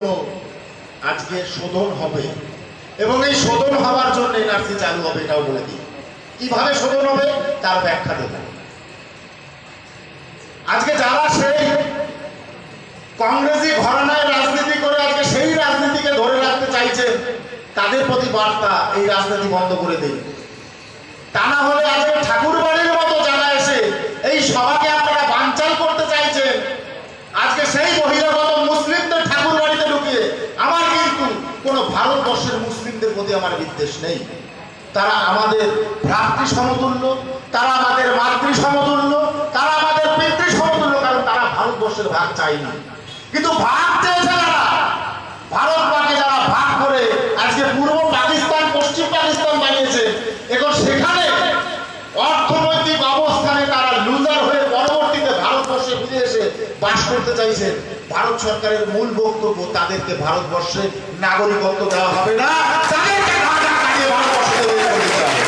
আজকে শোধন হবে এবং এই শোধন হওয়ার জন্য এনআরসি চালু হবে, এটাও বলে দিই। কিভাবে শোধন হবে তার ব্যাখ্যা দেব। আজকে যারা সেই কংগ্রেসি ঘরানায় রাজনীতি করে আজকে সেই রাজনীতিকে ধরে রাখতে চাইছে, তাদের প্রতি বার্তা এই রাজনীতি বন্ধ করে দিন। তা না হলে আজকে ঠাকুর বাড়ির মতো যারা এসে এই সভাকে আপনারা বানচাল করতে চাইছেন, আজকে সেই বহিরাগত মুসলিমদের ঠাকুর বাড়িতে ঢুকিয়ে আমার কিন্তু কোনো ভারতবর্ষের মুসলিমদের প্রতি আমার বিদ্বেষ নেই। তারা আমাদের ভ্রাতৃ সমতুল্য, তারা আমাদের মাতৃ সমতুল্য, তারা আমাদের পিতৃ সমতুল্য, কারণ তারা ভারতবর্ষের ভাগ চায়নি। কিন্তু ভাগ চেয়েছে তারা, ভারতকে যারা ভাগ করে আজকে পূর্ব পাকিস্তান পশ্চিম পাকিস্তান বানিয়েছে, এখন সেখানে অর্থনৈতিক অবস্থানে তারা লুজার হয়ে পরবর্তীতে ভারতবর্ষে ফিরে এসে বাস করতে চাইছে। ভারত সরকারের মূল বক্তব্য, তাদেরকে ভারতবর্ষে নাগরিকত্ব দেওয়া হবে না, তাদেরকে ভারতবর্ষে দিতে হবে।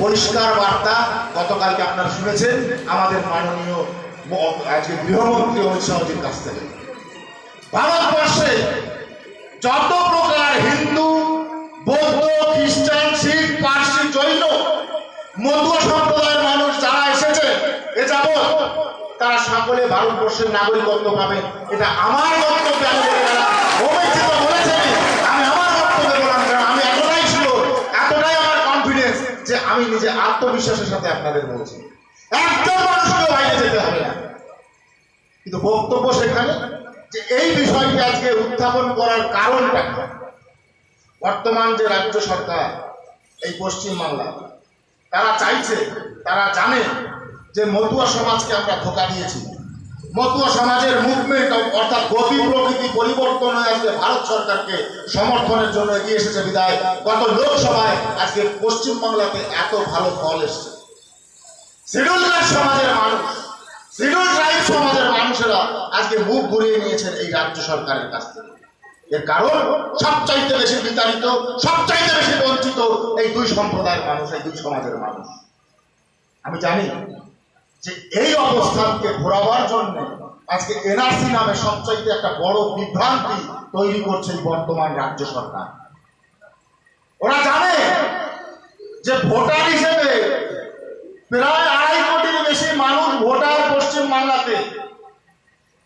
পরিষ্কার বার্তা গতকালকে আপনারা শুনেছেন আমাদের মাননীয় আজকে গৃহমন্ত্রী অমিত শাহজির কাছ থেকে। ভারতবর্ষে যত প্রকার হিন্দু, বৌদ্ধ, খ্রিস্টান, শিখ, পার্সি, জৈন, মতুয়া সম্প্রদায়ের মানুষ যারা এসেছে এ যাবৎ, তারা সকলে ভারতবর্ষের নাগরিকত্ব পাবেন। এটা আমার বক্তব্য, আমি বলেছেন, আমি আমার বক্তব্য বললাম, কারণ আমি এতটাই ছিল, এতটাই আমার কনফিডেন্স যে আমি নিজে আত্মবিশ্বাসের সাথে আপনাদের বলছি একজন মানুষকে বাইরে যেতে হবে না। কিন্তু বক্তব্য সেখানে যে এই বিষয়টি আজকে উত্থাপন করার কারণটা, বর্তমান যে রাজ্য সরকার এই পশ্চিমবাংলা, তারা চাইছে, তারা জানে যে মতুয়া সমাজকে আমরা ধোঁকা দিয়েছি। মতুয়া সমাজের মুভমেন্ট অর্থাৎ গতি প্রকৃতি পরিবর্তন হয়ে আজকে ভারত সরকারকে সমর্থনের জন্য এগিয়ে এসেছে বিদায় গত লোকসভায় আজকে পশ্চিমবাংলাতে এত ভালো ফল এসছে। শিডিউল কাস্ট সমাজের মানুষ, শিডিউল ট্রাইব সমাজের মানুষেরা আজকে মুখ ঘুরিয়ে নিয়েছেন এই রাজ্য সরকারের কাছ থেকে। এর কারণ সবচাইতে বেশি বিতাড়িত, সবচাইতে বেশি বঞ্চিত এই দুই সম্প্রদায়ের মানুষ, এই দুই সমাজের মানুষ। আমি জানি যে এই অবস্থানকে ঘোরাবার জন্য আজকে এনআরসি নামে সবচাইতে একটা বড় বিভ্রান্তি তৈরি করছে এই বর্তমান রাজ্য সরকার। ওরা জানে যে ভোটার হিসেবে প্রায় 2.5 কোটির বেশি মানুষ ভোটার পশ্চিম বাংলাতে।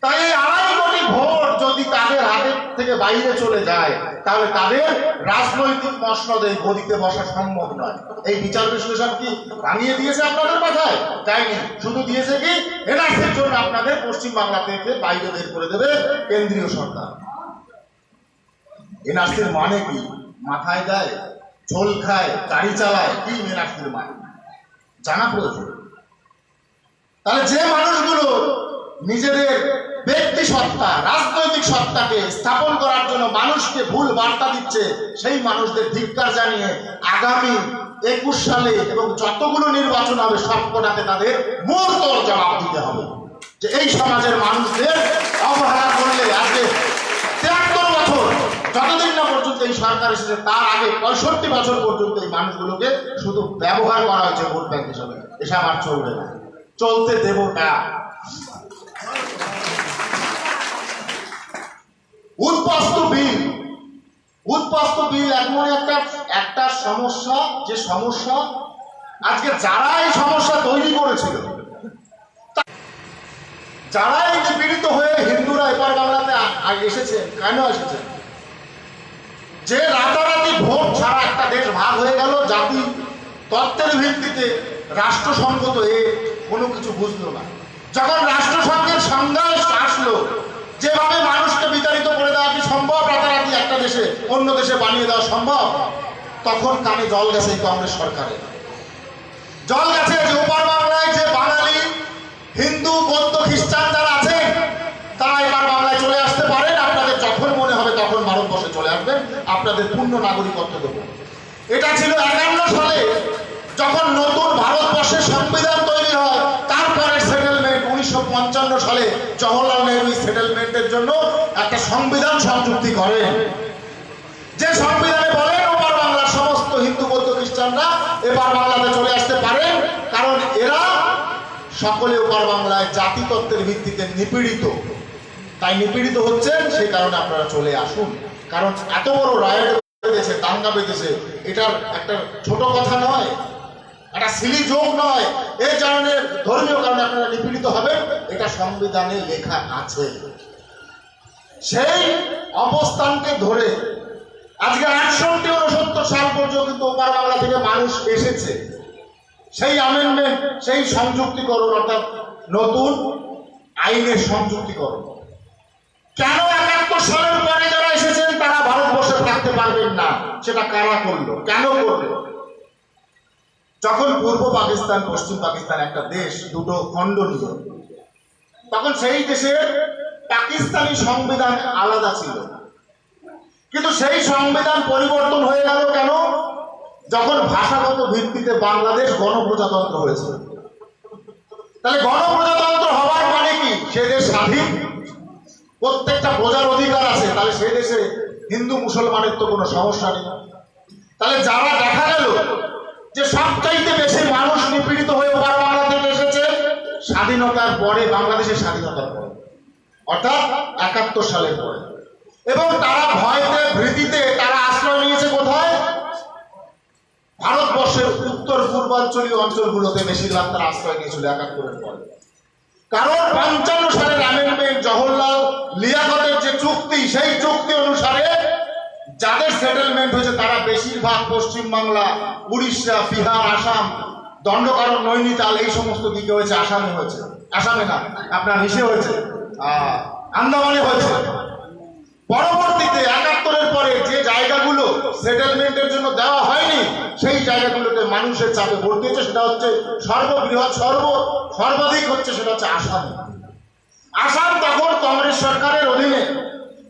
তাই এই 2.5 কোটি ভোট যদি তাদের হাতের থেকে বাইরে চলে যায়, তাহলে তাদের রাজনৈতিক মসনদে গদিতে বসা সম্ভব নয়। এই বিচার বিশ্লেষণ কি ভাঙিয়ে দিয়েছে আপনাদের মাথায়? যায়নি, শুধু দিয়েছে কি এনআরসির জন্য আপনাদের পশ্চিম বাংলা থেকে বাইরে বের করে দেবে কেন্দ্রীয় সরকার। এনআরসির মানে কি? মাথায় দেয়, ঝোল খায়, গাড়ি চালায়, কি এনআরসির মানে জানা প্রয়োজন। তাহলে যে মানুষগুলো নিজেদের ব্যক্তি সত্তা, রাজনৈতিক সত্তাকে স্থাপন করার জন্য মানুষকে ভুল বার্তা দিচ্ছে, সেই মানুষদের ধিক্কার জানিয়ে আগামী 21 সালে এবং যতগুলো নির্বাচন হবে সবকটাতে তাদের মোড়তোড় জবাব দিতে হবে যে এই সমাজের মানুষদের অবহেলা করলে আজকে 73 বছর, যতদিন না পর্যন্ত এই সরকার এসেছে তার আগে 65 বছর পর্যন্ত এই মানুষগুলোকে শুধু ব্যবহার করা হয়েছে ভোট ব্যাংক হিসাবে। এসব আর চলবে না, চলতে দেব না। উৎপাস্ত বিল এমন একটা সমস্যা, যে সমস্যা আজকে যারা এই সমস্যা তৈরি করেছিল, যারাই নিপীড়িত হয়ে হিন্দুরা এপার বাংলাতে এসেছে, কেন এসেছে? যে রাতারাতি ভোট ছাড়া একটা দেশ ভাগ হয়ে গেল, জাতি তত্ত্বের ভিত্তিতে রাষ্ট্রসংঘ তো কোনো কিছু বুঝলো না। যখন রাষ্ট্রসংঘের সংজ্ঞায় আসলো, যেভাবে মানুষকে বিতাড়িত করে দেওয়া কি সম্ভব? রাতারাতি একটা দেশে অন্য দেশে বানিয়ে দেওয়া সম্ভব? তখন কানে জল গেছে এই কংগ্রেস সরকারের, জল গেছে যে ওপার বাংলায় যে বাঙালি, হিন্দু, বৌদ্ধ, খ্রিস্টান যারা আছেন তারা এবার বাংলায় চলে আসতে পারেন, আপনাদের যখন মনে হবে তখন ভারতবর্ষে চলে আসবেন, আপনাদের পূর্ণ নাগরিকত্ব দেব। এটা ছিল 51 সালে যখন নতুন ভারতবর্ষের সংবিধান তৈরি হয়। তারপরে সেটেলমেন্ট 1955 সালে জওহরলাল নেহরু সেটেলমেন্টের জন্য একটা সংবিধান সংযুক্তি করেন, যে সংবিধানে বলেন ওপার বাংলার সমস্ত হিন্দু, বৌদ্ধ, খ্রিস্টানরা এবার বাংলাতে চলে আসতে পারেন, কারণ এরা সকলে ওপার বাংলায় জাতিতত্ত্বের ভিত্তিতে নিপীড়িত। তাই নিপীড়িত হচ্ছেন, সেই কারণে আপনারা চলে আসুন। কারণ এত বড় রায়ট বেঁধেছে, দাঙ্গা বেঁধেছে, এটার একটা ছোট কথা নয়, একটা সিলি যোগ নয়। এই কারণে ধর্মীয় কারণে আপনারা নিপীড়িত হবেন, এটা সংবিধানে লেখা আছে। সেই অবস্থানকে ধরে আজকে 68-69 সাল পর্যন্ত ওপার বাংলা থেকে মানুষ এসেছে। সেই অ্যামেন্ডমেন্ট, সেই সংযুক্তিকরণ, অর্থাৎ নতুন আইনের সংযুক্তিকরণ। কেন 71 সালের পরে যারা এসেছেন তারা ভারতবর্ষে থাকতে পারবেন না? সেটা কারা করলো, কেন করলো? যখন পূর্ব পাকিস্তান পশ্চিম পাকিস্তান একটা দেশ, দুটো খণ্ড নিয়ে, তখন সেই দেশের পাকিস্তানি সংবিধান আলাদা ছিল। কিন্তু সেই সংবিধান পরিবর্তন হয়ে গেল কেন? যখন ভাষাগত ভিত্তিতে বাংলাদেশ গণপ্রজাতন্ত্র হয়েছে। তাহলে গণপ্রজাতন্ত্র হওয়ার মানে কি? সে দেশ স্বাধীন, প্রত্যেকটা প্রজার অধিকার আছে, তাহলে সেই দেশে হিন্দু মুসলমানের তো কোনো সমস্যা নেই। তাহলে যারা দেখা গেল যে সবচাইতে বেশি মানুষ নিপীড়িত হয়ে ওপার বাংলা থেকে এসেছে স্বাধীনতার পরে, বাংলাদেশের স্বাধীনতার পরে, অর্থাৎ 71 সালের পরে, এবং তারা ভয়তে ভীতিতে তারা আশ্রয় নিয়েছে কোথায়? ভারতবর্ষের উত্তর পূর্বাঞ্চলীয় অঞ্চলগুলোতে বেশিরভাগ তারা আশ্রয় নিয়েছিল 71-এর পরে। কারণ 55 সালের অ্যামেন্ডমেন্ট, জওহরলাল লিয়াকতের যে চুক্তি, সেই চুক্তি অনুসারে যাদের সেটেলমেন্ট হয়েছে তারা বেশিরভাগ পশ্চিমবাংলা, উড়িষ্যা, বিহার, আসাম, দণ্ডকারণ, নৈনিতাল, এই সমস্ত দিকে হয়েছে। আসামে হয়েছে, আসামে না, আপনার ইসে হয়েছে, আন্দামানে হয়েছে। পরবর্তীতে 71-এর পরে যে জায়গাগুলো সেটেলমেন্টের জন্য দেওয়া হয়নি, সেই জায়গাগুলোতে মানুষের চাপে ভর্তি হয়েছে। সেটা হচ্ছে সর্ববৃহৎ, সর্বাধিক হচ্ছে সেটা হচ্ছে আসাম। আসাম তখন কংগ্রেস সরকারের অধীনে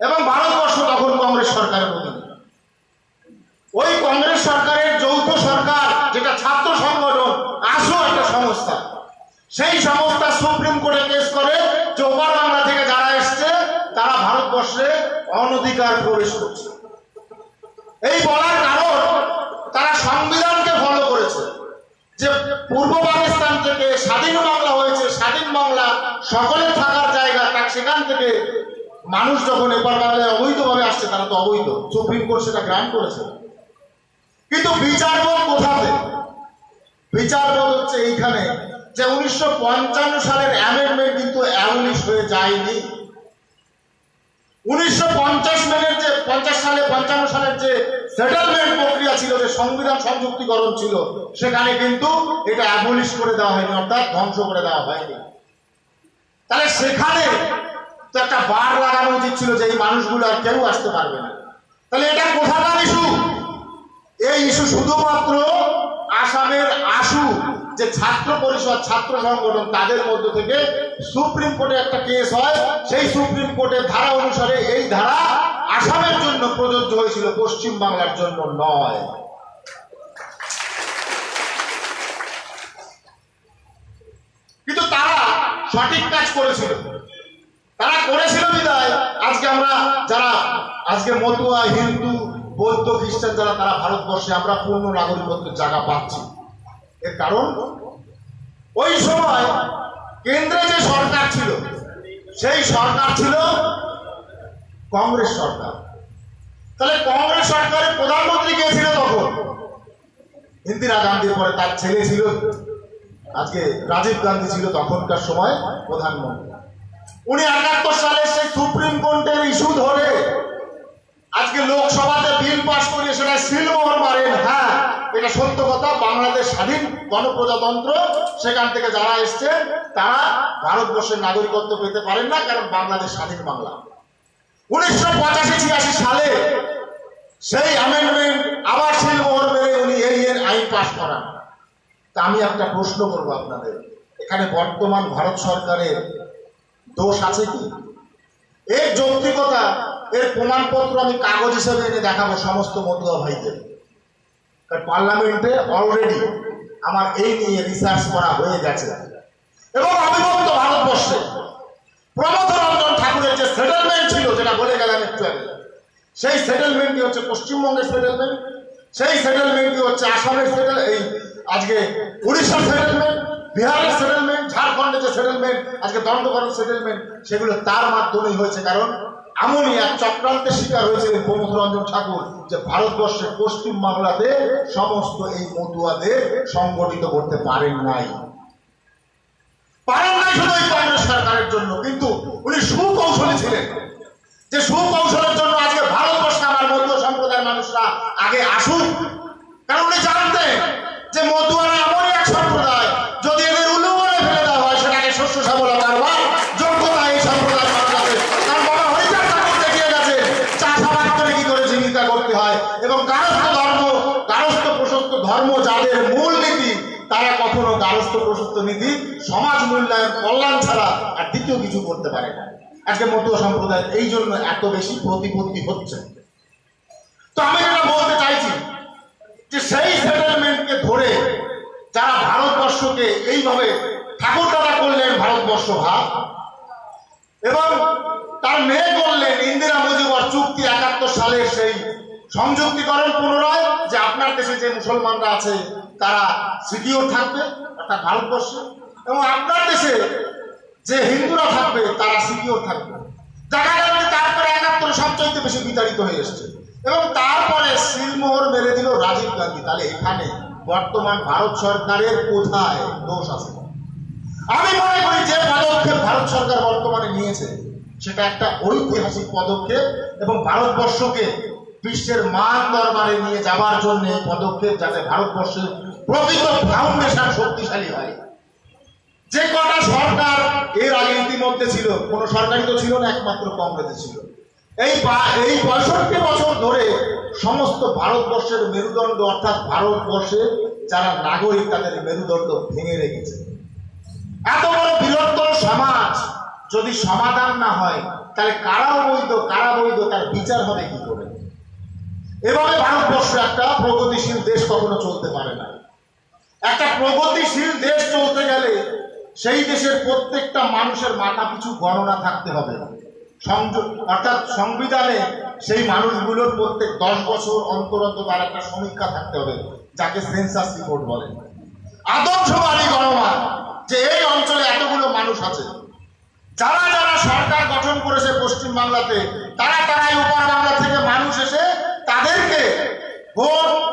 এবং ভারতবর্ষ তখন কংগ্রেস সরকারের অধীনে। ওই কংগ্রেস সরকারের যৌথ সরকার, যেটা ছাত্র সংগঠন, আসো একটা সংস্থা, সেই সংস্থা সুপ্রিম কোর্টে কেস করে যে ওপার বাংলা থেকে যারা এসছে তারা ভারতবর্ষে অনধিকার প্রবেশ করছে। এই বলার কারণ তারা সংবিধানকে ফলো করেছে যে পূর্ব পাকিস্তান থেকে স্বাধীন বাংলা হয়েছে, স্বাধীন বাংলা সকলের থাকার জায়গা, তার সেখান থেকে মানুষ যখন এপার বাংলায় অবৈধভাবে আসছে তারা তো অবৈধ, সুপ্রিম কোর্ট সেটা গ্রান্ট করেছে। কিন্তু বিচারবোধ কোথাতে? বিচারবোধ হচ্ছে এইখানে যে 1955 সালের অ্যামেন্ডমেন্ট কিন্তু অ্যাবলিশ হয়ে যায়নি। 1950 সালের যে সেটেলমেন্ট প্রক্রিয়া ছিল, যে সংবিধান সংযুক্তিকরণ ছিল, সেখানে কিন্তু এটা অ্যাবলিশ করে দেওয়া হয়নি, অর্থাৎ ধ্বংস করে দেওয়া হয়নি। তাহলে সেখানে তো একটা বার লাগানো উচিত ছিল যে এই মানুষগুলো আর কেউ আসতে পারবে না। তাহলে এটা কোথাকার ইস্যু? এই ইস্যু শুধুমাত্র আসামের আসু যে ছাত্র পরিষদ, ছাত্র সংগঠন, তাদের মধ্য থেকে সুপ্রিম কোর্টে একটা কেস হয়। সেই সুপ্রিম কোর্টের ধারা অনুসারে এই ধারা আসামের জন্য প্রযোজ্য হয়েছিল, পশ্চিম বাংলার জন্য নয়। কিন্তু তারা সঠিক কাজ করেছিল, তারা করেছিল বিদায় আজকে আমরা যারা আজকে মতুয়া, হিন্দু, বৌদ্ধ, খ্রিস্টান যারা, তারা ভারতবর্ষে আমরা পূর্ণ নাগরিকত্বের জায়গা পাচ্ছি। এর কারণ ওই সময় কেন্দ্রে যে সরকার ছিল, সেই সরকার ছিল কংগ্রেস সরকার। তাহলে কংগ্রেস সরকারের প্রধানমন্ত্রী কে ছিল তখন? ইন্দিরা গান্ধীর পরে তার ছেলে ছিল, আজকে রাজীব গান্ধী ছিল তখনকার সময় প্রধানমন্ত্রী। উনি 71 সালে সেই সুপ্রিম কোর্টের ইস্যু ধরে আজকে লোকসভাতে বিল পাস করিয়ে সেটা সিলমোহর মারেন। হ্যাঁ, এটা সত্য কথা, বাংলাদেশ স্বাধীন গণপ্রজাতন্ত্র, সেখান থেকে যারা এসছে তারা ভারতবর্ষের নাগরিকত্ব পেতে পারেন না, কারণ বাংলাদেশ স্বাধীন বাংলা। 1985-86 সালে সেই অ্যামেন্ডমেন্ট আবার সিলমোহর মেরে উনি এই আইন পাস করান। তা আমি একটা প্রশ্ন করবো আপনাদের, এখানে বর্তমান ভারত সরকারের দোষ আছে কি? এর যৌক্তিকতা, এর প্রমাণপত্র আমি কাগজ হিসেবে এনে দেখাবো সমস্ত মতুয়া ভাইদের। পার্লামেন্টে অলরেডি আমার এই নিয়ে রিসার্চ করা হয়ে গেছে। এবং অবিভক্ত ভারতবর্ষে প্রমথ রঞ্জন ঠাকুরের যে সেটেলমেন্ট ছিল, যেটা বলে গেলাম একটু আগে, সেই সেটেলমেন্টই হচ্ছে পশ্চিমবঙ্গের সেটেলমেন্ট, সেই সেটেলমেন্টই হচ্ছে আসামের সেটেলমেন্ট, এই আজকে উড়িষ্যার সেটেলমেন্ট, বিহারের সেটেলমেন্ট, ঝাড়খণ্ডে যে সেটেলমেন্ট, আজকে দণ্ডকরণ সেটেলমেন্ট, সেগুলো তার মাধ্যমেই হয়েছে। কারণ এমনই এক চক্রান্তের শিকার হয়েছিলেন প্রমথ রঞ্জন ঠাকুর যে ভারতবর্ষের পশ্চিম বাংলাতে সমস্ত এই মতুয়াদের সংগঠিত করতে পারেন নাই শুধু এই কংগ্রেস সরকারের জন্য, কিন্তু উনি সুকৌশলী ছিলেন। যে সুকৌশলের জন্য আজকে ভারতবর্ষে আমার মতুয়া সম্প্রদায়ের মানুষরা আগে আসুক, কারণ উনি জানতেন যে মতুয়ারা এমনই এক সম্প্রদায়, যদি এদের উলুমনে ফেলে দেওয়া হয় সেটাকে শস্য শ্যামলা করবার যোগ্যতা এই সম্প্রদায়ের মানুষ আছে। কারণ বাবা হরিচাঁদ ঠাকুর দেখিয়ে গেছে চাষাবাদ করে কি করে জীবিকা করতে হয়, এবং গারস্থ প্রশস্ত ধর্ম যাদের মূল নীতি, তারা কখনো গারস্থ প্রশস্ত নীতি, সমাজ মূল্যায়ন, কল্যাণ ছাড়া আর দ্বিতীয় কিছু করতে পারে না। আজকে মতুয়া সম্প্রদায়ের এই জন্য এত বেশি প্রতিপত্তি হচ্ছে। তো আমি যেটা বলতে চাইছি যে সেই সেটেলমেন্টকে ধরে যারা ভারতবর্ষকে এইভাবে ঠাকুর দাদা করলেন ভারতবর্ষ ভাব, এবং তার মেয়ে করলেন ইন্দিরা মুজিবর চুক্তি 71 সালের সেই সংযুক্তিকরণ পুনরায়, যে আপনার দেশে যে মুসলমানরা আছে তারা সিকিউর থাকবে অর্থাৎ ভারতবর্ষে, এবং আপনার দেশে যে হিন্দুরা থাকবে তারা সিকিউর থাকবে। দেখা গেল যে তারপরে 71 সবচাইতে বেশি বিতাড়িত হয়ে এসছে, এবং তারপরে সিলমোহর মেরে দিল রাজীব গান্ধী। তাহলে এখানে বর্তমান ভারত সরকারের কোথায় দোষ আছে? আমি মনে করি যে পদক্ষেপ ভারত সরকার বর্তমানে নিয়েছে সেটা একটা ঐতিহাসিক পদক্ষেপ, এবং ভারতবর্ষকে বিশ্বের মান দরবারে নিয়ে যাবার জন্য এই পদক্ষেপ, যাতে ভারতবর্ষের প্রকৃত ফাউন্ডেশন শক্তিশালী হয়। যে কটা সরকার এর আগে ইতিমধ্যে ছিল, কোন সরকারই তো ছিল না, একমাত্র কংগ্রেসে ছিল। এই 65 বছর ধরে সমস্ত ভারতবর্ষের মেরুদণ্ড, অর্থাৎ ভারতবর্ষের যারা নাগরিক তাদের মেরুদণ্ড ভেঙে রেখেছে। এত বড় বৃহত্তর সমাজ যদি সমাধান না হয়, তাহলে কারা বৈধ তার বিচার হবে কি করে? এভাবে ভারতবর্ষ একটা প্রগতিশীল দেশ কখনো চলতে পারে না। একটা প্রগতিশীল দেশ চলতে গেলে সেই দেশের প্রত্যেকটা মানুষের মাথা পিছু গণনা থাকতে হবে, অর্থাৎ সংবিধানে সেই মানুষগুলোর প্রত্যেক 10 বছর অন্তর অন্তর তার একটা সমীক্ষা থাকতে হবে, যাকে সেন্সাস রিপোর্ট বলে। আদর্শবাদী গণমান, যে এই অঞ্চলে এতগুলো মানুষ আছে, যারা যারা সরকার গঠন করেছে পশ্চিম বাংলাতে, তারাই উপর বাংলা থেকে মানুষ এসে তাদেরকে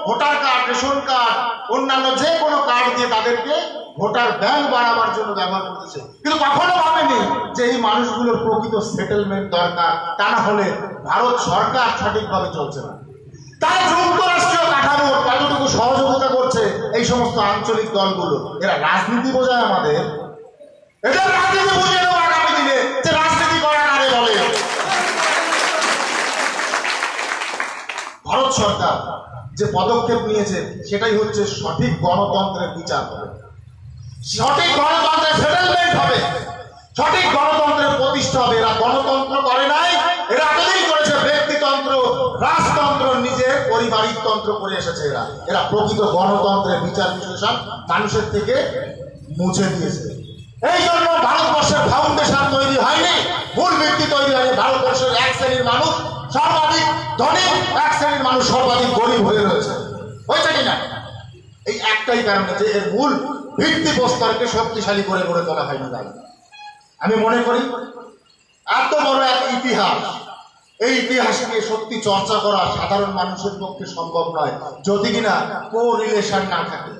ভোটার কার্ড, রেশন কার্ড, অন্যান্য যে কোনো কার্ড দিয়ে তাদেরকে ভোটার ব্যাংক বাড়াবার জন্য ব্যবহার করতেছে। কিন্তু কখনো ভাবেনি যে এই মানুষগুলোর প্রকৃত সেটেলমেন্ট দরকার, তা না হলে ভারত সরকার সঠিকভাবে চলছে না। তারা যুক্তরাষ্ট্রীয় কাঠামো কতটুকু সহযোগিতা করছে এই সমস্ত আঞ্চলিক দলগুলো। এরা রাজনীতি বোঝায় আমাদের, এদের রাজনীতি বুঝিয়ে দেবো আগামী দিনে, যে রাজনীতি করা কারে বলে। ভারত সরকার যে পদক্ষেপ নিয়েছে সেটাই হচ্ছে সঠিক গণতন্ত্রের বিচার হবে, সঠিক গণতন্ত্রের সেটেলমেন্ট হবে, সঠিক গণতন্ত্রের প্রতিষ্ঠা হবে। এরা গণতন্ত্র করে নাই, এরা এতদিন করেছে ব্যক্তিতন্ত্র, রাজতন্ত্র, নিজের পারিবারিক তন্ত্র করে এসেছে। এরা প্রকৃত গণতন্ত্রের বিচার বিশ্লেষণ মানুষের থেকে মুছে দিয়েছে। এই জন্য ভারতবর্ষের ফাউন্ডেশন তৈরি হয়নি, মূল ভিত্তি তৈরি হয়নি। ভারতবর্ষের এক শ্রেণীর মানুষ সর্বাধিক ধনী, এক শ্রেণীর মানুষ সর্বাধিক গরিব হয়ে রয়েছে। হয়েছে কিনা? এই একটাই কারণে, যে এর মূল ভিত্তি প্রস্তরকে শক্তিশালী করে গড়ে তোলা হয়নি। আমি মনে করি এত বড় এক ইতিহাস, এই ইতিহাসকে সত্যি চর্চা করা সাধারণ মানুষের পক্ষে সম্ভব নয় যদি কিনা কো রিলেশন না থাকে।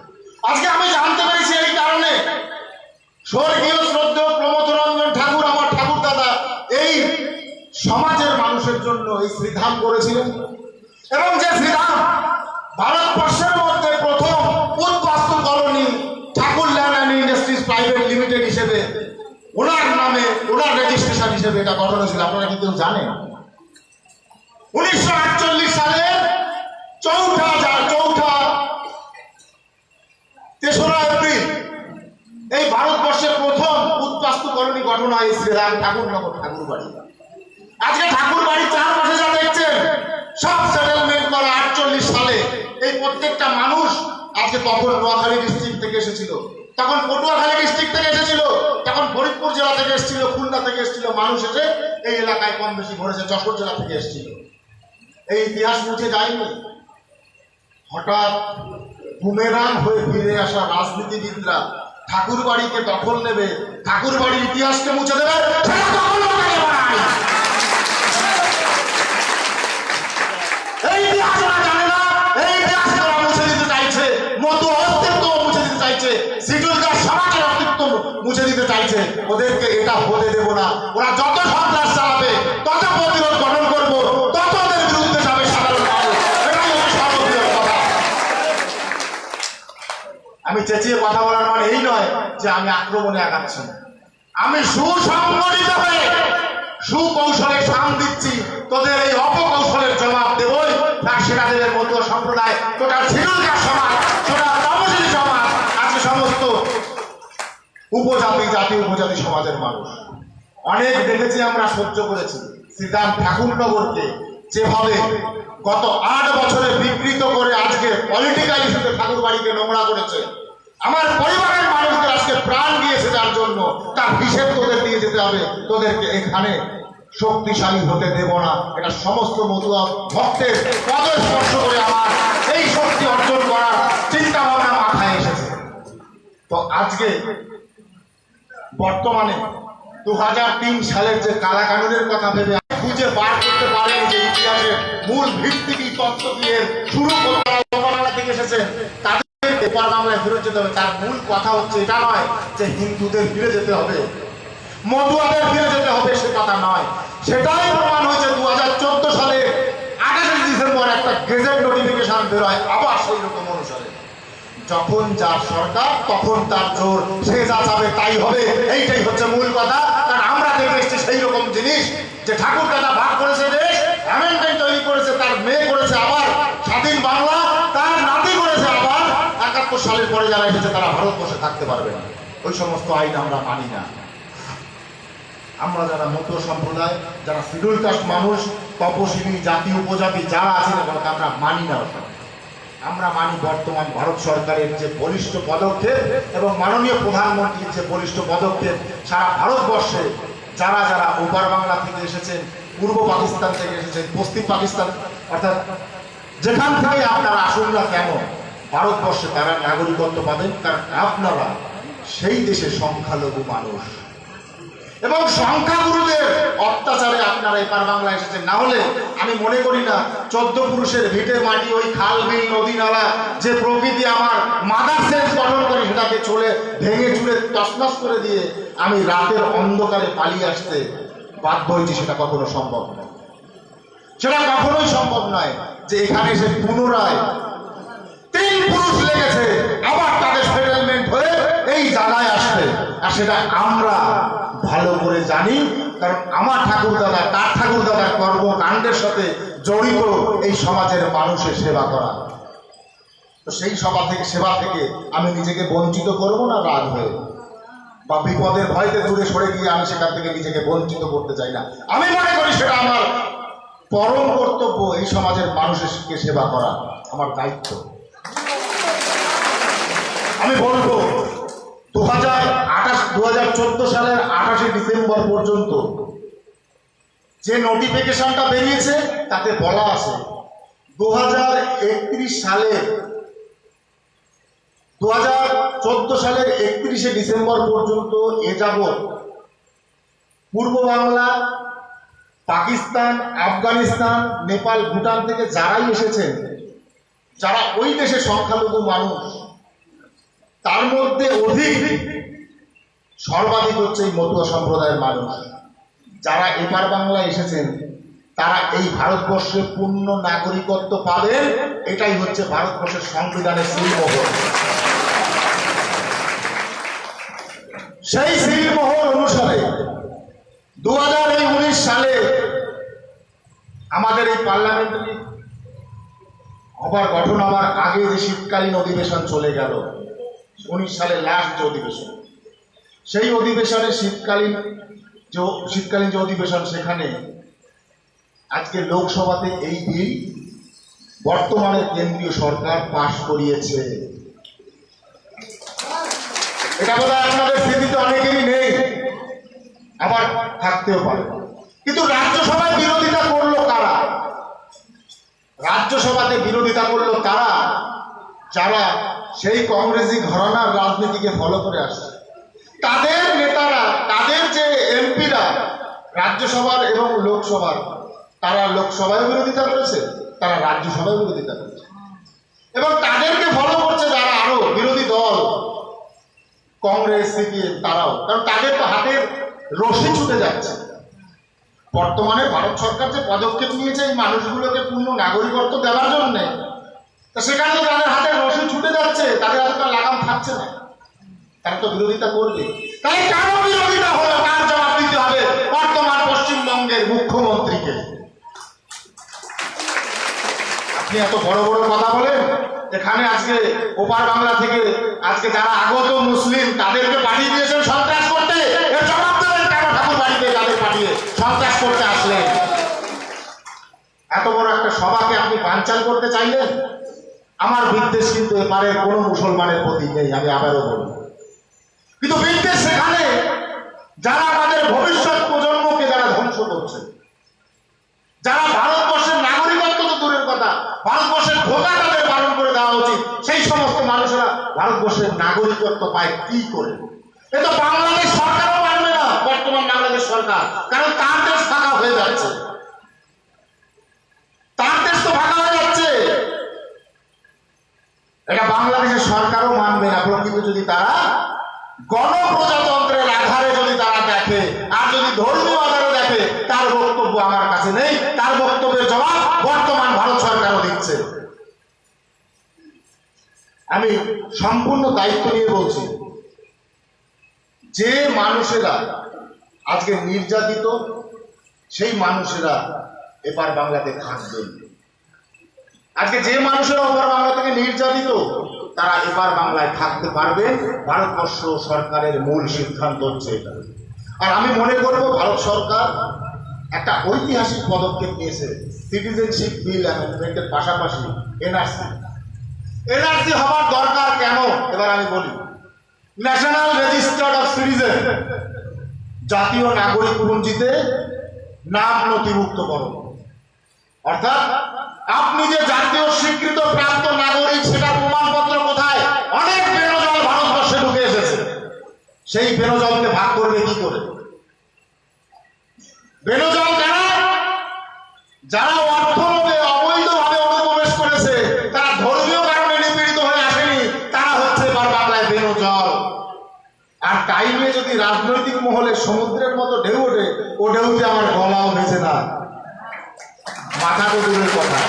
আজকে আমি জানতে পেরেছি এই কারণে, স্বর্গীয় শ্রদ্ধেয় প্রমথ রঞ্জন ঠাকুর, আমার ঠাকুর দাদা, এই সমাজের মানুষের জন্য এই শ্রীধাম করেছিলেন, এবং যে শ্রীধাম ভারতবর্ষের মধ্যে প্রথম উদ্বাস্তু colony Thakur land and industries private limited হিসেবে ওনার নামে, ওনার রেজিস্ট্রেশন হিসেবে এটা গঠন হয়েছিল। আপনারা কিন্তু জানেন 1948 সালের 3রা এপ্রিল এই ভারতবর্ষের প্রথম উদ্বাস্তু কলোনি গঠন হয় শ্রীরাম ঠাকুরনগর ঠাকুর বাড়ি। আজকে ঠাকুর বাড়ির চারপাশে যা দেখছেন সব সেটেলমেন্ট করা 48 সালে। এই প্রত্যেকটা মানুষ আজকে তখন নোয়াখালী ডিস্ট্রিক্ট থেকে এসেছিল, তখন পটুয়াখালী ডিস্ট্রিক্ট থেকে এসেছিল, তখন ফরিদপুর জেলা থেকে এসেছিল, খুলনা থেকে এসেছিল, মানুষ এসে এই এলাকায় কম বেশি ঘুরেছে, যশোর জেলা থেকে এসেছিল। এই ইতিহাস মুছে যায়নি। হঠাৎ বুমেরাং হয়ে ফিরে আসা রাজনীতিবিদরা ঠাকুর বাড়িকে দখল নেবে, ঠাকুর বাড়ির ইতিহাসকে মুছে দেবে, সেটা দখল করে বানায়। এই ইতিহাস ওরা জানে না, এই ইতিহাস ওরা মুছে দিতে চাইছে, মতো অস্তিত্ব মুছে দিতে চাইছে, শিডিউলকার সমাজের অস্তিত্ব মুছে দিতে চাইছে। ওদেরকে এটা হতে দেব না। ওরা যত সন্ত্রাস চালাবে, তত প্রতিরোধ গঠন করবো, তত ওদের বিরুদ্ধে যাবে সাধারণ মানুষ। এটাই হচ্ছে সর্ববৃহৎ কথা। আমি চেঁচিয়ে কথা বলার মানে এই নয় যে আমি আক্রমণে আগাচ্ছি। আমি সুসংগঠিত হয়ে সুকৌশলে সাম দিচ্ছি, তোদের এই অপকৌশলের জবাব দেবই। সেটা দেবের মতো সম্প্রদায়, টোটাল শিডিউলকার সমাজ, টোটাল তপশিলি সমাজ, আজকে সমস্ত উপজাতি, জাতি উপজাতি সমাজের মানুষ অনেক দেখেছি, আমরা সহ্য করেছি। শ্রীরাম ঠাকুরনগরকে যেভাবে গত 8 বছরে বিকৃত করে আজকে পলিটিক্যাল ইস্যুতে ঠাকুর বাড়িকে নোংরা করেছে, আমার পরিবারের মানুষদের আজকে প্রাণ দিয়েছে, যার জন্য তার হিসেব তোদের দিয়ে যেতে হবে। তোদেরকে এখানে শক্তিশালী হতে দেব না। এটা সমস্ত মতুয়া ভক্তের পদে স্পর্শ করে আমার এই শক্তি অর্জন করার চিন্তা ভাবনা মাথায় এসেছে। তো আজকে বর্তমানে 2003 সালের যে কালা কানুনের কথা ভেবে খুঁজে বার করতে পারেনি যে ইতিহাসের মূল ভিত্তি কি, তত্ত্ব কি, এর শুরু বাংলা থেকে এসেছেন, তাদের এপার বাংলায় ফিরে যেতে হবে। তার মূল কথা হচ্ছে এটা নয় যে হিন্দুদের ফিরে যেতে হবে, মতুয়াদের ফিরে যেতে হবে, সে কথা নয়। সেটাই প্রমাণ হয়েছে 2014 সালে 28 ডিসেম্বর একটা গেজেট নোটিফিকেশন বের হয়, আবার সেই রকম অনুসারে যখন যার সরকার তখন তার জোর, সে যা চাবে তাই হবে। এইটাই হচ্ছে মূল কথা। কারণ আমরা দেখে এসেছি সেই রকম জিনিস যে ঠাকুর দাদা ভাগ করেছে দেশ, অ্যামেন্ডমেন্ট তৈরি করেছে, তার মেয়ে করেছে আবার স্বাধীন বাংলা, তার নাতি করেছে আবার 71 সালের পরে যারা এসেছে তারা ভারতবর্ষে থাকতে পারবে না। ওই সমস্ত আইন আমরা মানি না। আমরা যারা মতুয়া সম্প্রদায়, যারা শিডিউল কাস্ট মানুষ, তপশিলি জাতি উপজাতি যারা আছে, আমরা মানি না ওটা। আমরা মানি বর্তমান ভারত সরকারের যে বলিষ্ঠ পদক্ষেপ এবং মাননীয় প্রধানমন্ত্রীর যে বলিষ্ঠ পদক্ষেপ, সারা ভারতবর্ষে যারা যারা ওপার বাংলা থেকে এসেছেন, পূর্ব পাকিস্তান থেকে এসেছেন, পশ্চিম পাকিস্তান, অর্থাৎ যেখান থেকে আপনারা আসুন না কেন, ভারতবর্ষে তারা নাগরিকত্ব পাবেন। কারণ আপনারা সেই দেশের সংখ্যালঘু মানুষ এবং সংখ্যাগুরুদের অত্যাচারে আপনারা এপার বাংলা এসেছেন। না হলে আমি মনে করি না 14 পুরুষের ভিটে মাটি, ওই খাল বিল নদী নালা, যে প্রকৃতি আমার মাদার সেন্স গঠন করে সেটাকে চলে ভেঙে চুড়ে তছনছ করে দিয়ে আমি রাতের অন্ধকারে পালিয়ে আসতে বাধ্য হয়েছি। সেটা কখনো সম্ভব নয়, সেটা কখনোই সম্ভব নয় যে এখানে এসে পুনরায় 3 পুরুষ লেগেছে আবার তাদের সেটেলমেন্ট হয়ে এই জায়গায় আসবে। আর সেটা আমরা ভালো করে জানি, কারণ আমার ঠাকুর দাদা, তার ঠাকুর দাদার কর্মকাণ্ডের সাথে জড়িত এই সমাজের মানুষের সেবা করা। তো সেই সেবা থেকে আমি নিজেকে বঞ্চিত করব না রাগ হয়ে, বা বিপদের ভয়তে দূরে সরে গিয়ে আমি সেখান থেকে নিজেকে বঞ্চিত করতে চাই না। আমি মনে করি সেটা আমার পরম কর্তব্য, এই সমাজের মানুষকে সেবা করা আমার দায়িত্ব। আমি বলবো 2014 সালের 28 ডিসেম্বর পর্যন্ত যে নোটিফিকেশনটা বেরিয়েছে তাতে বলা আছে 2014 সালের 31শে ডিসেম্বর পর্যন্ত এ যাবৎ পূর্ব বাংলা, পাকিস্তান, আফগানিস্তান, নেপাল, ভুটান থেকে যারাই এসেছেন, যারা ওই দেশে সংখ্যালঘু মানুষ, তার মধ্যে সর্বাধিক হচ্ছে এই মতুয়া সম্প্রদায়ের মানুষ। যারা এপার বাংলায় এসেছেন তারা এই ভারতবর্ষে পূর্ণ নাগরিকত্ব পাবেন। এটাই হচ্ছে ভারতবর্ষের সংবিধানের সিলমোহর। সেই সিলমোহর অনুসারে 2019 সালে আমাদের এই পার্লামেন্টারি আবার গঠন হওয়ার আগে যে শীতকালীন অধিবেশন চলে গেল, 19 সালের লাস্ট যে অধিবেশন, সেই অধিবেশনে শীতকালীন যে অধিবেশন, সেখানে আজকে লোকসভাতে এই বিল বর্তমানে কেন্দ্রীয় সরকার পাশ করিয়েছে। এটা বোধহয় আপনাদের স্মৃতিতে অনেকেরই নেই, আবার থাকতেও পারে। কিন্তু রাজ্যসভায় বিরোধিতা করলো কারা? রাজ্যসভাতে বিরোধিতা করলো কারা? যারা সেই কংগ্রেসি ঘরানার রাজনীতিকে ফলো করে আসছে, তাদের নেতারা, তাদের যে এমপিরা রাজ্যসভার এবং লোকসভার, তারা লোকসভায় বিরোধিতা করেছে, তারা রাজ্যসভায় বিরোধিতা করেছে, এবং তাদেরকে ফলো করছে যারা আরো বিরোধী দল, কংগ্রেস, সিপিএম, তারাও। কারণ তাদের তো হাতের রশি ছুটে যাচ্ছে। বর্তমানে ভারত সরকার যে পদক্ষেপ নিয়েছে এই মানুষগুলোকে পূর্ণ নাগরিকত্ব দেওয়ার জন্য, তা সেখানে তো তাদের হাতের রশি ছুটে যাচ্ছে, তাদের হাতে তো লাগাম থাকছে না, তারা তো বিরোধিতা করবে। তাই কেন বিরোধিতা হলো তার জবাব দিতে হবে বর্তমান পশ্চিমবঙ্গের মুখ্যমন্ত্রীকে। আপনি এত বড় বড় কথা বলেন, এখানে আজকে ওপার বাংলা থেকে আজকে যারা আগত মুসলিম তাদেরকে পাঠিয়ে দিয়েছেন সন্ত্রাস করতে, এর জবাব দেবেন কেন ঠাকুর বাড়িতে তাদের পাঠিয়ে সন্ত্রাস করতে আসলেন? এত বড় একটা সভাকে আপনি বানচাল করতে চাইলেন। আমার বিদ্বেষ কিন্তু এপারের কোনো মুসলমানের প্রতি নেই, আমি আবারও বলি, কিন্তু বিদ্বেষ সেখানে যারা আমাদের ভবিষ্যৎ প্রজন্মকে যারা ধ্বংস করছে, যারা ভারতবর্ষের নাগরিকত্ব তো দূরের কথা, ভারতবর্ষের ভোটা তাদের পালন করে দেওয়া উচিত, সেই সমস্ত মানুষেরা ভারতবর্ষের নাগরিকত্ব পায় কি করে? এ তো বাংলাদেশ সরকারও মানবে না, বর্তমান বাংলাদেশ সরকার, কারণ তার দেশ ফাঁকা হয়ে যাচ্ছে, তার দেশ তো ফাঁকা হয়ে যাচ্ছে। এটা বাংলাদেশের সরকারও মানবে না প্রকৃত যদি তারা গণপ্রজাতন্ত্রের আধারে যদি তারা দেখে, আর যদি ধর্মীয় আধারে দেখে, তার বক্তব্য আমার কাছে নেই, তার বক্তব্যের জবাব বর্তমান ভারত সরকারও দিচ্ছে। আমি সম্পূর্ণ দায়িত্ব নিয়ে বলছি, যে মানুষেরা আজকে নির্যাতিত, সেই মানুষেরা এপার বাংলাতে থাকবেন। আজকে যে মানুষেরা ওপার বাংলা থেকে নির্যাতিত, তারা এপার বাংলায় থাকতে পারবে। ভারতবর্ষ সরকারের মূল সিদ্ধান্ত হচ্ছে এটা। আর আমি মনে করব ভারত সরকার একটা ঐতিহাসিক পদক্ষেপ নিয়েছে সিটিজেনশিপ বিল অ্যামেন্ডমেন্টের পাশাপাশি এনআরসি হওয়ার দরকার কেন এবার আমি বলি। ন্যাশনাল রেজিস্টার অফ সিটিজেন, জাতীয় নাগরিক পঞ্জিতে নাম নথিভুক্তকরণ, অর্থাৎ আপনি যে জাতীয় স্বীকৃত প্রাপ্ত নাগরিক সেটার প্রমাণপত্র কোথায়? অনেক বেনজল ভারতবর্ষে ঢুকে এসেছে, সেই বেনজলকে ভাগ করবে কি করে? বেনজল কারা? যারা অর্থ লোভে অবৈধভাবে অনুপ্রবেশ করেছে, তারা ধর্মীয় কারণে নিপীড়িত হয়ে আসেনি, তারা হচ্ছে এবার বাংলায় বেনজল। আর টাইমে যদি রাজনৈতিক মহলে সমুদ্রের মতো ঢেউ ওঠে, ও ঢেউতে আমার গলাও ভেসে না, মাথা তো দূরের কথা।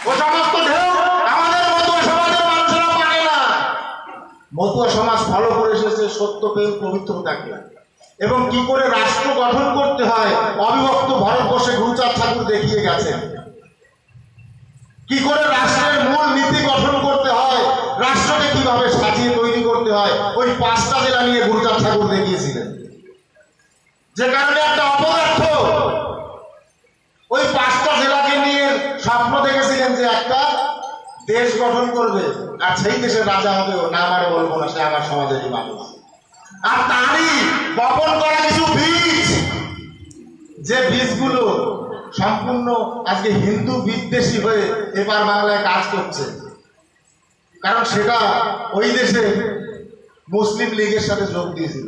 ও সমস্ত ঢেউ আমাদের মতুয়া সমাজের মানুষেরা পারে না। মতুয়া সমাজ ফলো করে এসেছে সত্য প্রেম পবিত্রতাকে, এবং কি করে রাষ্ট্র গঠন করতে হয় অবিভক্ত ভারতবর্ষে গুরুচাঁদ ঠাকুর দেখিয়ে গেছেন। কি করে রাষ্ট্রের মূল নীতি গঠন করতে হয়, রাষ্ট্রকে কিভাবে সাজিয়ে তৈরি করতে হয়, ওই 5টা জেলা নিয়ে গুরুচাঁদ ঠাকুর দেখিয়েছিলেন। যে কারণে একটা অপদার্থ ওই 5টা জেলাকে নিয়ে স্বপ্ন দেখেছিলেন যে একটা দেশ গঠন করবে, আর সেই দেশের রাজা হবে, ও না আমারে বলবো না, সে আমার সমাজেরই মানুষ। আর তারই বপন করা কিছু বীজ, যে বীজগুলো সম্পূর্ণ আজকে হিন্দু বিদ্বেষী হয়ে এবার বাংলায় কাজ করছে, কারণ সেটা ওই দেশে মুসলিম লীগের সাথে যোগ দিয়েছিল।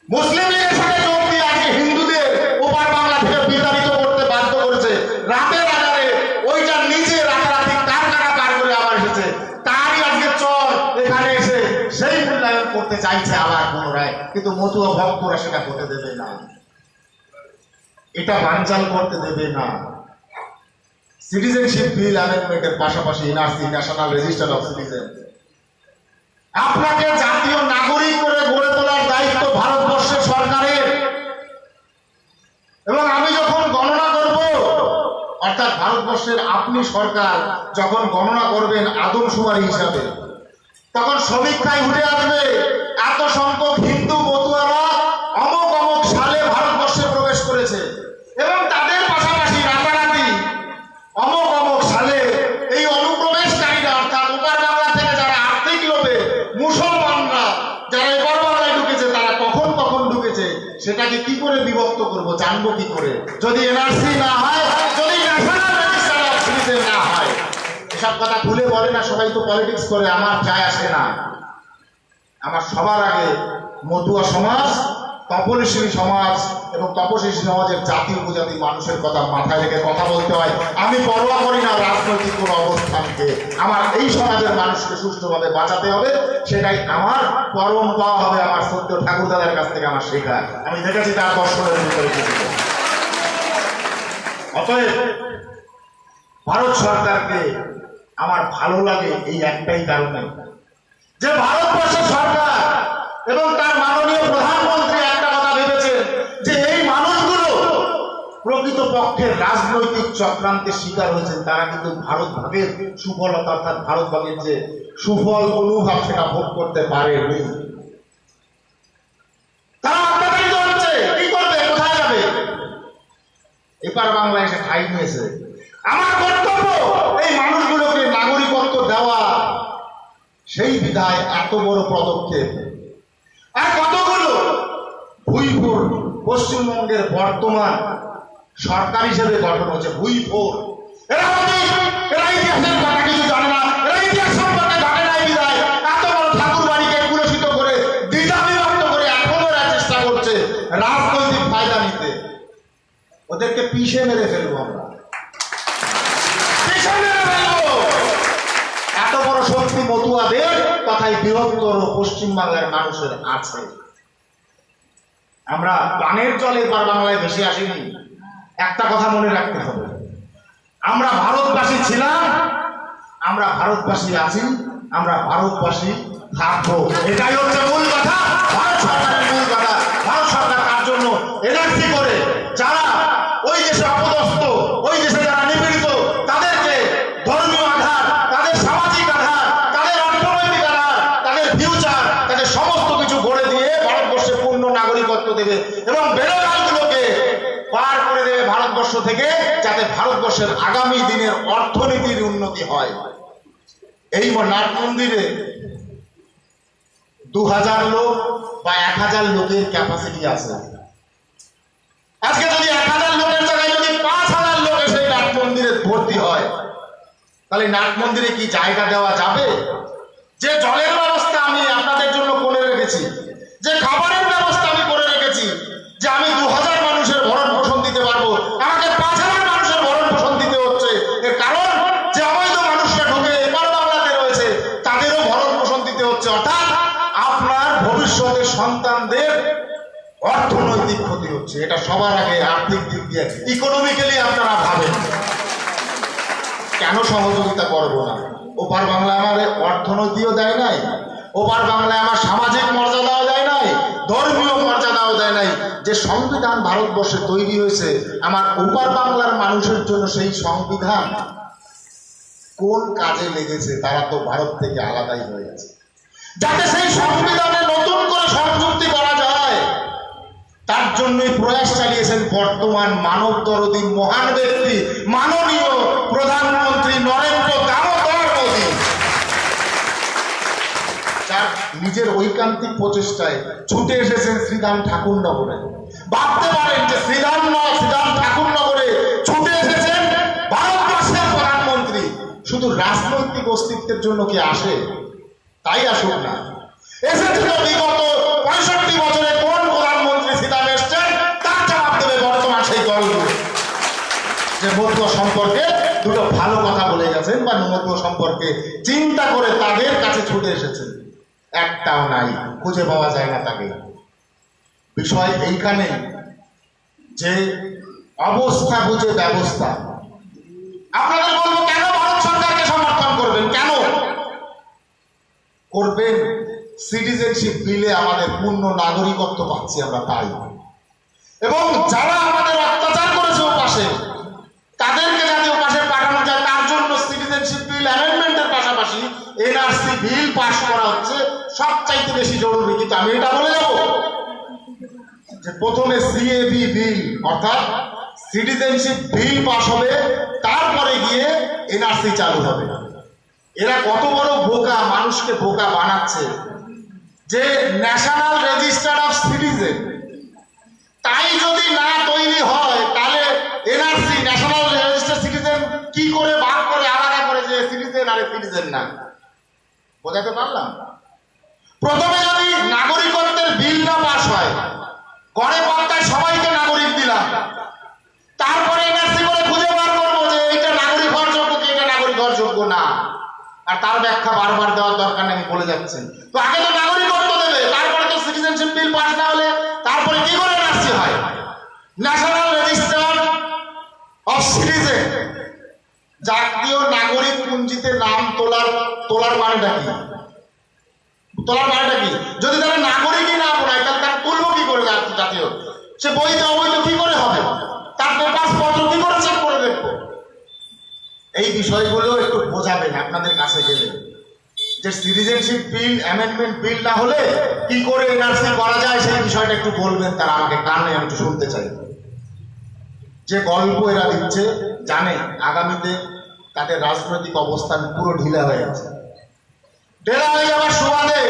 মুসলিম লীগের সাথে যোগ দিয়ে আজকে হিন্দুদের ওপার বাংলা থেকে বিতাড়িত করতে বাধ্য করেছে। রাতের আধারে ওইটা নিজে রাতারাতি কার কাটা পার করে আবার এসেছে, তারই আজকে চল এখানে এসে সেই মূল্যায়ন করতে চাইছে আবার পুনরায়, কিন্তু মতুয়া ভক্তরা সেটা করতে দেবে না, এটা বানচাল করতে দেবে না। সিটিজেনশিপ বিল অ্যামেন্ডমেন্টের পাশাপাশি NRC, national register of citizen, আপনাকে জাতীয় নাগরিক করে গড়ে তোলার দায়িত্ব ভারতবর্ষের সরকারের। এবং আমি যখন গণনা করব, অর্থাৎ ভারতবর্ষের আপনি সরকার যখন গণনা করবেন আদমশুমারি হিসাবে, তখন সমীক্ষায় উঠে আসবে এত সংখ্যক হিন্দু মতুয়ারা অমুক অমুক সালে ভারতবর্ষে প্রবেশ করেছে, এবং তাদের পাশাপাশি রাতারাতি অমুক অমুক সালে এই অনুপ্রবেশকারীরা, অর্থাৎ ওপার বাংলা থেকে যারা আর্থিক লোভে মুসলমানরা যারা এপার বাংলায় ঢুকেছে, তারা কখন কখন ঢুকেছে সেটাকে কি করে বিভক্ত করব, জানবো কি করে? যদি এনআরসি না হয়, যদি ন্যাশনাল রেজিস্টার অফ সিটিজেন না হয়, এসব কথা ভুলে বলে না, সবাই তো পলিটিক্স করে, আমার যায় আসে না। আমার সবার আগে মতুয়া সমাজ, তপশিলি সমাজ এবং তপশিলি সমাজের জাতি উপজাতি মানুষের কথা মাথায় রেখে কথা বলতে হয়। আমি পরোয়া করি না রাজনৈতিক কোনো অবস্থানকে, আমার এই সমাজের মানুষকে সুষ্ঠুভাবে বাঁচাতে হবে, সেটাই আমার পরম পাওয়া হবে। আমার সত্য ঠাকুরদাদার কাছ থেকে আমার শেখা, আমি দেখেছি তার দর্শনের ভিতরে কিছু। অতএব ভারত সরকারকে আমার ভালো লাগে এই একটাই কারণে, যে ভারতবর্ষের সরকার এবং তার মাননীয় প্রধানমন্ত্রী একটা কথা ভেবেছেন যে এই মানুষগুলো প্রকৃতপক্ষে রাজনৈতিক চক্রান্তের শিকার হয়েছেন, তারা কিন্তু ভারত ভাগের সুফলতা অর্থাৎ ভারত ভাগের যে সুফল অনুভব সেটা ভোগ করতে পারেনি। তারা অত্যাচারিত হচ্ছে, কি করবে, কোথায় যাবে? এপার বাংলায় এসে ঠাঁই নিয়েছে। আমার কর্তব্য এই মানুষগুলোকে নাগরিকত্ব দেওয়া, সেই বিধায় এত বড় পদক্ষেপ। আর কতগুলো ভুইফোর পশ্চিমবঙ্গের বর্তমান সরকার হিসেবে গঠন হচ্ছে, ভুইফোর। এরা ইতিহাসের কথা কিছু জানে না, এরা ইতিহাস সম্পর্কে জানে না, এই বিধায় এত বড় ঠাকুর বাড়িকে কুলসিত করে দ্বিধা বিভক্ত করে এখনো এরা চেষ্টা করছে রাজনৈতিক ফায়দা নিতে। ওদেরকে পিষে মেরে ফেলবো আমরা, পিষে মেরে ফেলবো। এত বড় শক্তি মতুয়াদের কথাই বৃহত্তর পশ্চিমবাংলার মানুষের আছে। আমরা পানের জলে এবার বাংলায় ভেসে আসিনি। একটা কথা মনে রাখতে হবে, আমরা ভারতবাসী ছিলাম, আমরা ভারতবাসী আছি, আমরা ভারতবাসী থাকবো। এটাই হচ্ছে মূল কথা, ভারত সরকারের মূল কথা। ভারত সরকার তার জন্য এনআরসি করে যারা ওই দেশে অপদস্থ, ওই দেশে যারা নিপীড়িত, তাদেরকে ধর্মীয় আধার, তাদের সামাজিক আধার, তাদের অর্থনৈতিক আধার, তাদের ফিউচার, তাদের সমস্ত কিছু গড়ে দিয়ে ভারতবর্ষে পূর্ণ নাগরিকত্ব দেবে এবং বেরোজগারগুলোকে পার করে দেবে ভারতবর্ষ থেকে, যাতে ভারতবর্ষের আগামী দিনের অর্থনীতির উন্নতি হয়। এই নাট মন্দিরে 2000 লোক বা 1000 লোকের ক্যাপাসিটি আছে। আজকে যদি 1000 লোকের জায়গায় যদি 5000 লোক এসে নাট মন্দিরে ভর্তি হয়, তাহলে নাট মন্দিরে কি জায়গা দেওয়া যাবে? যে জলের ব্যবস্থা আমি আপনাদের জন্য করে রেখেছি, যে খাবারের ব্যবস্থা আমি করে রেখেছি, যে আমি 2000 মানুষের ভরণ পোষণ দিতে পারবো, আমাকে 5000 মানুষের ভরণ পোষণ দিতে হচ্ছে। এর কারণ যে অবৈধ মানুষরা ঢুকে এপার বাংলাতে রয়েছে, তাদেরও ভরণ পোষণ দিতে হচ্ছে। অর্থাৎ আপনার ভবিষ্যতের সন্তানদের অর্থনৈতিক ক্ষতি হচ্ছে। এটা সবার আগে আর্থিক দিক দিয়ে ইকোনমিক্যালি আপনারা ভাবেন, কেন সহযোগিতা করবো না? ওপার বাংলায় আমার অর্থনৈতিকও দেয় নাই, ওপার বাংলায় আমার সামাজিক মর্যাদাও দেয় নাই, ধর্মীয় মর্যাদাও দেয় নাই। যে সংবিধান ভারতবর্ষে তৈরি হয়েছে আমার ওপার বাংলার মানুষের জন্য, সেই সংবিধান কোন কাজে লেগেছে? তারা তো ভারত থেকে আলাদাই হয়ে গেছে। যাতে সেই সংবিধানে নতুন করে সংযুক্তি করা যায়, তার জন্যই প্রয়াস চালিয়েছেন বর্তমান মানব দরদী মহান ব্যক্তি মাননীয় প্রধানমন্ত্রী নরেন্দ্র দামোদর মোদী, যার নিজের ঐকান্তিক প্রচেষ্টায় ছুটে এসেছেন শ্রীধাম ঠাকুরনগরে। ভাবতে পারেন যে শ্রীধাম ঠাকুরনগরে ছুটে এসেছেন ভারতবর্ষের প্রধানমন্ত্রী। শুধু রাজনৈতিক অস্তিত্বের জন্য কি আসে? তাই আসুক না, এসেছিল বিগত 65 বছরে কোন প্রধানমন্ত্রী শ্রীধামে এসছেন তার জবাব দেবে বর্তমান সেই দলগুলো, যে মতুয়া সম্পর্কে দুটো ভালো কথা বলে গেছেন বা মতুয়া সম্পর্কে চিন্তা করে তাদের কাছে ছুটে এসেছেন। একটাও নাই, খুঁজে পাওয়া যায় না তাকে। বিষয় এইখানে যে অবস্থা বুঝে ব্যবস্থা। আপনাদের বলবো, কেন ভারত সরকারকে সমর্থন করবেন? কেন করবেন? সিটিজেনশিপ বিলে আমাদের পূর্ণ নাগরিকত্ব পাচ্ছি আমরা, তাই। এবং যারা আমাদের অত্যাচার করেছে ওপাশে, তাদেরকে যাতে ওপাশে পাঠানো যায়, তার জন্য সিটিজেনশিপ বিল অ্যামেন্ডমেন্টের পাশাপাশি এনআরসি বিল পাস করা হচ্ছে সবচাইতে বেশি জরুরি। কিন্তু আমি এটা বলে যাব যে প্রথমে সিএবি বিল অর্থাৎ সিটিজেনশিপ বিল পাস হবে, তারপরে গিয়ে এনআরসি চালু হবে। এরা কত বড় বোকা, মানুষকে বোকা বানাচ্ছে। যে ন্যাশনাল রেজিস্টার অফ সিটিজেন তাই যদি না তৈরি হয়, তাহলে এনআরসি ন্যাশনাল রেজিস্টার সিটিজেন কি করে ভাগ করে আলাদা করে যে সিটিজেন সিটিজেন না। বোঝাতে পারলাম? প্রথমে যদি নাগরিকত্বের বিল না পাস হয়, গড়ে পন্থায় সবাইকে নাগরিক দিলাম, তারপরে এনআরসি করে খুঁজে বার করবো যে এইটা নাগরিক হওয়ার যোগ্য কি এটা নাগরিক হওয়ার যোগ্য না। আর তার ব্যাখ্যা বারবার দেওয়ার দরকার নেই, আমি বলে যাচ্ছি। তো আগে তো নাগরিকত্ব দেবে, তারপরে তো সিটিজেনশিপ বিল পাস না হলে তারপরে কি করে এনআরসি হয়? ন্যাশনাল রেজিস্টার অফ সিটিজেন, জাতীয় নাগরিক পঞ্জিতে নাম তোলার মানেটা কি? তোলার মানেটা কি? যদি তারা নাগরিকই না বানায় তাহলে তারা তুলবো কি করে জাতীয়? সে বৈধ অবৈধ কি করে হবে? তার পেপারস পত্র কি করে চেক করে দেখবো? এই বিষয়গুলো একটু বোঝাবেন আপনাদের কাছে গেলে, যে সিটিজেনশিপ বিল অ্যামেন্ডমেন্ট বিল না হলে কি করে এনআরসি করা যায় সেই বিষয়টা একটু বলবেন। তারা আমাকে কানে, আমি একটু শুনতে চাই। যে গল্প এরা দিচ্ছে জানে আগামীতে তাদের রাজনৈতিক অবস্থান পুরো ঢিলা হয়ে আছে। ঢিলা হয়ে যাওয়ার সুবাদে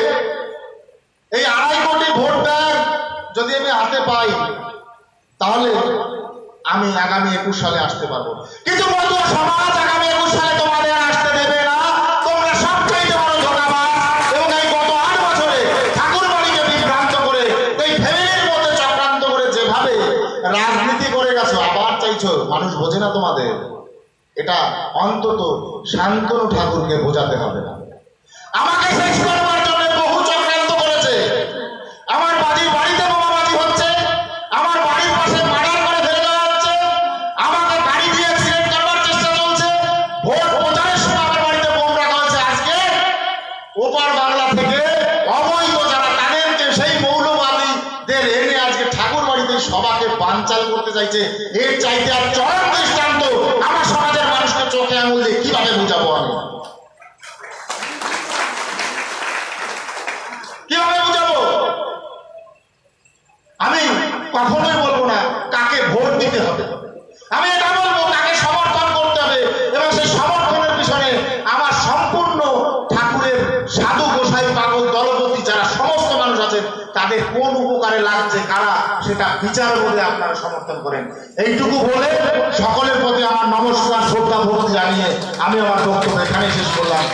এই 2.5 কোটি ভোট ব্যাংক যদি আমি হাতে পাই তাহলে আমি আগামী 21 সালে আসতে পারবো। কিন্তু বন্ধুরা, সমাজ আগামী 21 সালে তোমাদের আসতে দেবে না। তোমরা সবচাইতে বড় ধোঁকাবাজ। এবং এই গত 8 বছরে ঠাকুরবাড়িকে বিভ্রান্ত করে, এই ফ্যামিলির মধ্যে চক্রান্ত করে যেভাবে রাজনীতি করে গেছো, আবার চাইছো, মানুষ বোঝে না তোমাদের। এটা অন্তত শান্তনু ঠাকুরকে বোঝাতে হবে না। আমাকে শেষ করবার জন্য বহু চক্রান্ত করেছে। আমার বাড়িতে বোমাবাজি হচ্ছে, আমার বাড়ির পাশে মার্ডার করে ফেলে দেওয়া হচ্ছে, আমাকে গাড়ি দিয়ে অ্যাক্সিডেন্ট করবার চেষ্টা চলছে, ভোট প্রচারের সময় আমার বাড়িতে বোম রাখা হয়েছে। আজকে ওপার বাংলা থেকে অবৈধ যারা, তাদেরকে সেই মৌলবাদীদের এনে আজকে ঠাকুর বাড়িতে সবাকে বানচাল করতে চাইছে। এর চাইতে আর চরম দৃষ্টান্ত আমার সমাজের মানুষকে চোখে আঙুল দিয়ে কিভাবে বুঝাবো? আমি কিভাবে বুঝাবো? আমি কখনোই বলবো না কাকে ভোট দিতে হবে, আমি এটা বলবো কাকে সমর্থন করতে হবে। এবং সেই সমর্থনের পিছনে আমার সম্পূর্ণ ঠাকুরের সাধু গোসাই পাগল দলপতি যারা সমস্ত মানুষ আছেন তাদের কোন উপকারে লাগছে কারা, সেটা বিচার বলে আপনারা সমর্থন করেন। এইটুকু বলে সকলের প্রতি আমার নমস্কার, শ্রদ্ধা, ভক্তি জানিয়ে আমি আমার বক্তব্য এখানে শেষ করলাম।